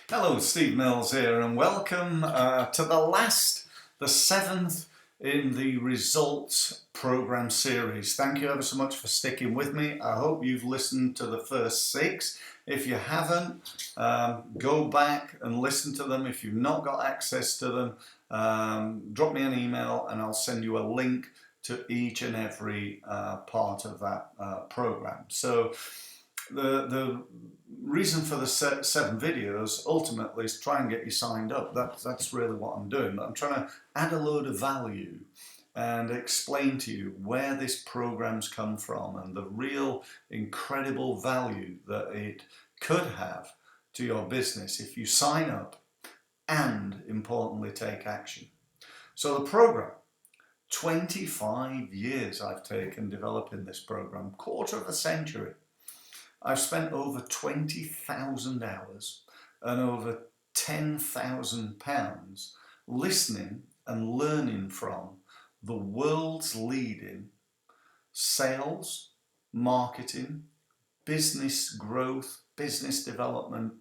Hello, Steve Mills here, and welcome to the seventh in the results program series. Thank you ever so much for sticking with me. I hope you've listened to the first six. If you haven't, go back and listen to them. If you've not got access to them, drop me an email and I'll send you a link to each and every part of that program. So the reason for the seven videos ultimately is try and get you signed up. That's really what I'm doing. I'm trying to add a load of value and explain to you where this program's come from and the real incredible value that it could have to your business if you sign up and importantly take action. So the program, 25 years I've taken developing this program, quarter of a century. I've spent over 20,000 hours and over £10,000 listening and learning from the world's leading sales, marketing, business growth, business development,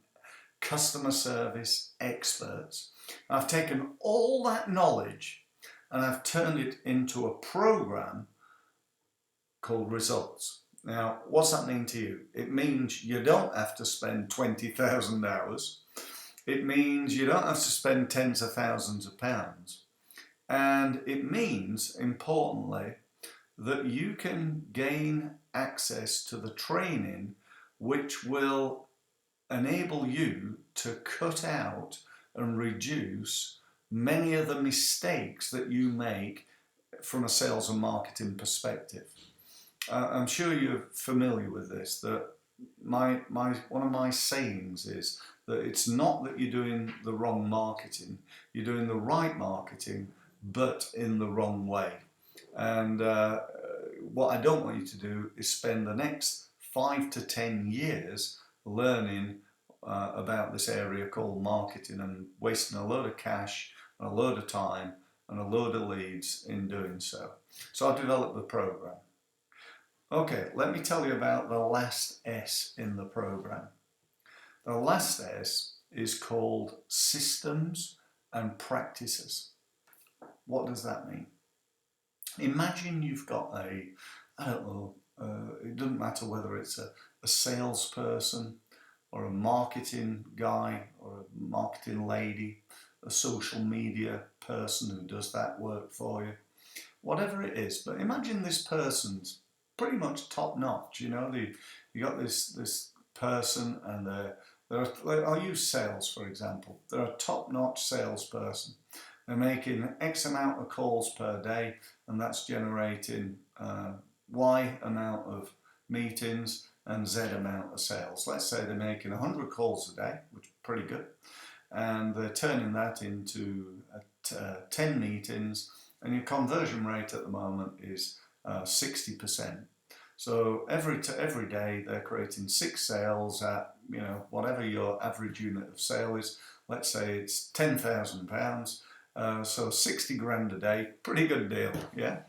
customer service experts. I've taken all that knowledge and I've turned it into a program called Results. Now, what's that mean to you? It means you don't have to spend 20,000 hours. It means you don't have to spend tens of thousands of pounds. And it means, importantly, that you can gain access to the training which will enable you to cut out and reduce many of the mistakes that you make from a sales and marketing perspective. I'm sure you're familiar with this, that one of my sayings is that it's not that you're doing the wrong marketing, you're doing the right marketing, but in the wrong way. And what I don't want you to do is spend the next 5 to 10 years learning about this area called marketing and wasting a load of cash and a load of time and a load of leads in doing so. So I've developed the program. Okay, let me tell you about the last S in the program. The last S is called systems and practices. What does that mean? Imagine you've got it doesn't matter whether it's a salesperson or a marketing guy or a marketing lady, a social media person who does that work for you, whatever it is. But imagine this person's pretty much top notch. You got this person, and I'll use sales for example. They're a top notch salesperson. They're making X amount of calls per day, and that's generating Y amount of meetings and Z amount of sales. Let's say they're making 100 calls a day, which is pretty good, and they're turning that into 10 meetings, and your conversion rate at the moment is 60%. So every day they're creating 6 sales at whatever your average unit of sale is. Let's say it's £10,000. So 60 grand a day, pretty good deal, yeah?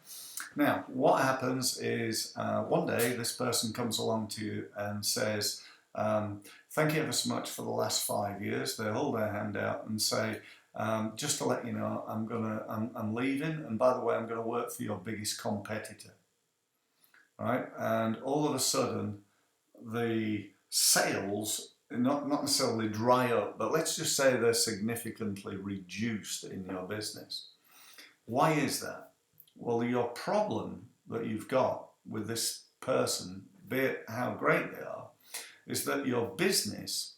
Now, what happens is one day this person comes along to you and says, thank you ever so much for the last 5 years. They hold their hand out and say, just to let you know, I'm leaving, and by the way, I'm going to work for your biggest competitor. Right? And all of a sudden, the sales not necessarily dry up, but let's just say they're significantly reduced in your business. Why is that? Well, your problem that you've got with this person, be it how great they are, is that your business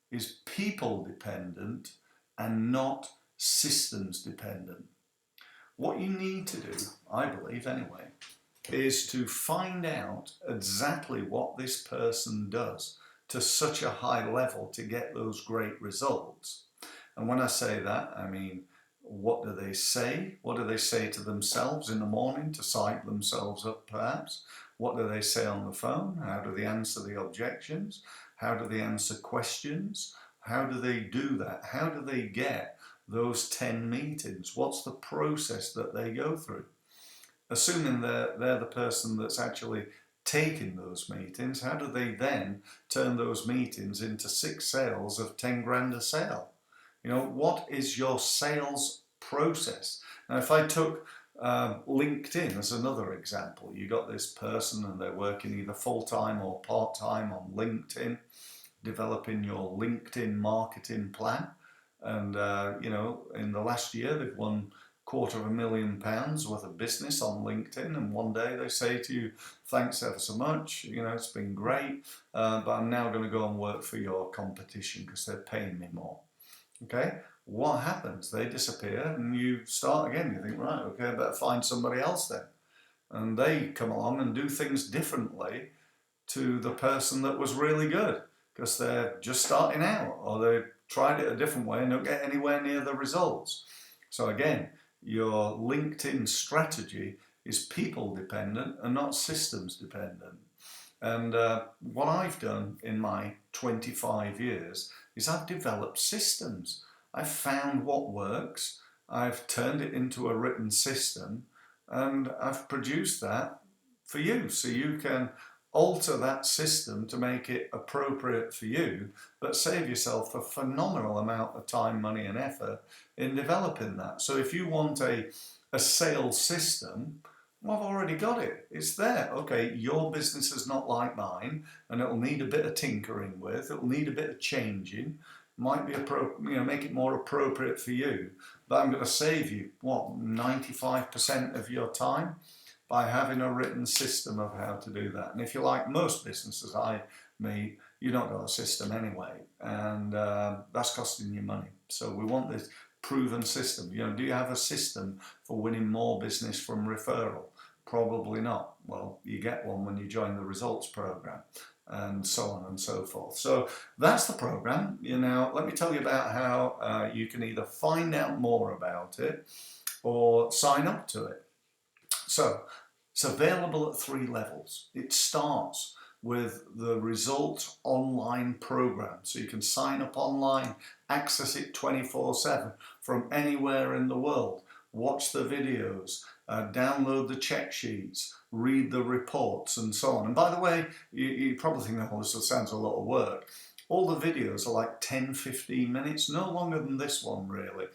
is people dependent and not systems dependent. What you need to do, I believe anyway, is to find out exactly what this person does to such a high level to get those great results. And when I say that, I mean, what do they say? What do they say to themselves in the morning to psych themselves up perhaps? What do they say on the phone? How do they answer the objections? How do they answer questions? How do they do that? How do they get those 10 meetings? What's the process that they go through? Assuming they're the person that's actually taking those meetings, how do they then turn those meetings into 6 sales of 10 grand a sale? You know, what is your sales process? Now, if I took LinkedIn as another example, you got this person and they're working either full-time or part-time on LinkedIn, developing your LinkedIn marketing plan. And, you know, in the last year, they've won £250,000 worth of business on LinkedIn. And one day they say to you, thanks ever so much, you know, it's been great, but I'm now going to go and work for your competition because they're paying me more. Okay, what happens? They disappear and you start again. You think, right, okay, I better find somebody else then. And they come along and do things differently to the person that was really good because they're just starting out, or they tried it a different way and don't get anywhere near the results. So again, your LinkedIn strategy is people dependent and not systems dependent. And what I've done in my 25 years is I've developed systems. I've found what works, I've turned it into a written system, and I've produced that for you so you can alter that system to make it appropriate for you, but save yourself a phenomenal amount of time, money and effort in developing that. So if you want a sales system, well, I've already got it. It's there. Okay, your business is not like mine, and it'll need a bit of tinkering with. It'll need a bit of changing. Might be make it more appropriate for you. But I'm going to save you 95% of your time by having a written system of how to do that. And if you're like most businesses I meet, you don't got a system anyway, and that's costing you money. So we want this proven system. You know, do you have a system for winning more business from referral? Probably not. Well, you get one when you join the results program, and so on and so forth. So that's the program. You know, let me tell you about how you can either find out more about it or sign up to it. So it's available at 3 levels. It starts with the Results Online program. So you can sign up online, access it 24/7 from anywhere in the world, watch the videos, download the check sheets, read the reports and so on. And by the way, you probably think, oh, this sounds a lot of work. All the videos are like 10-15 minutes, no longer than this one really.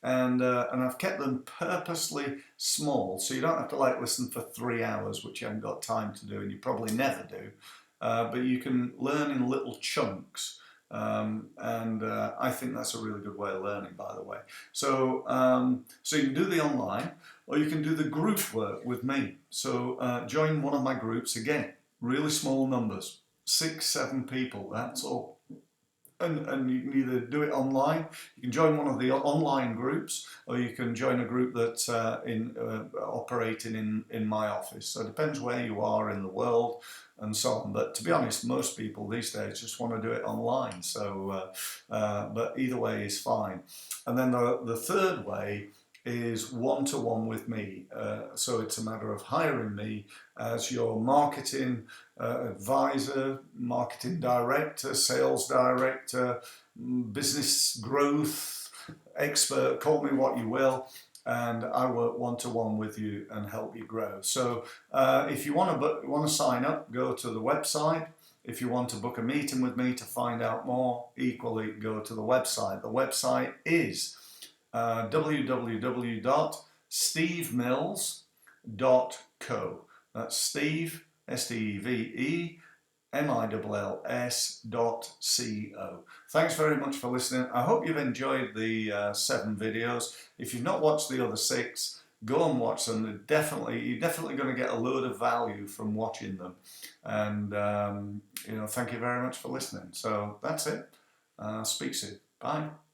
And I've kept them purposely small, so you don't have to like listen for 3 hours, which you haven't got time to do, and you probably never do. But you can learn in little chunks, and I think that's a really good way of learning, by the way. So so you can do the online, or you can do the group work with me. So join one of my groups, again, really small numbers, 6-7 people, that's all. And you can either do it online, you can join one of the online groups, or you can join a group that's operating in my office. So it depends where you are in the world and so on. But to be honest, most people these days just want to do it online. So, but either way is fine. And then the third way is one-to-one with me. So it's a matter of hiring me as your marketing advisor, marketing director, sales director, business growth expert, call me what you will, and I work one-to-one with you and help you grow. So if you want to sign up, go to the website. If you want to book a meeting with me to find out more, equally go to the website. The website is www.stevemills.co. That's Steve, STEVE, Thanks very much for listening. I hope you've enjoyed the 7 videos. If you've not watched the other 6, go and watch them. You're definitely going to get a load of value from watching them. And you know, thank you very much for listening. So that's it. Speak soon. Bye.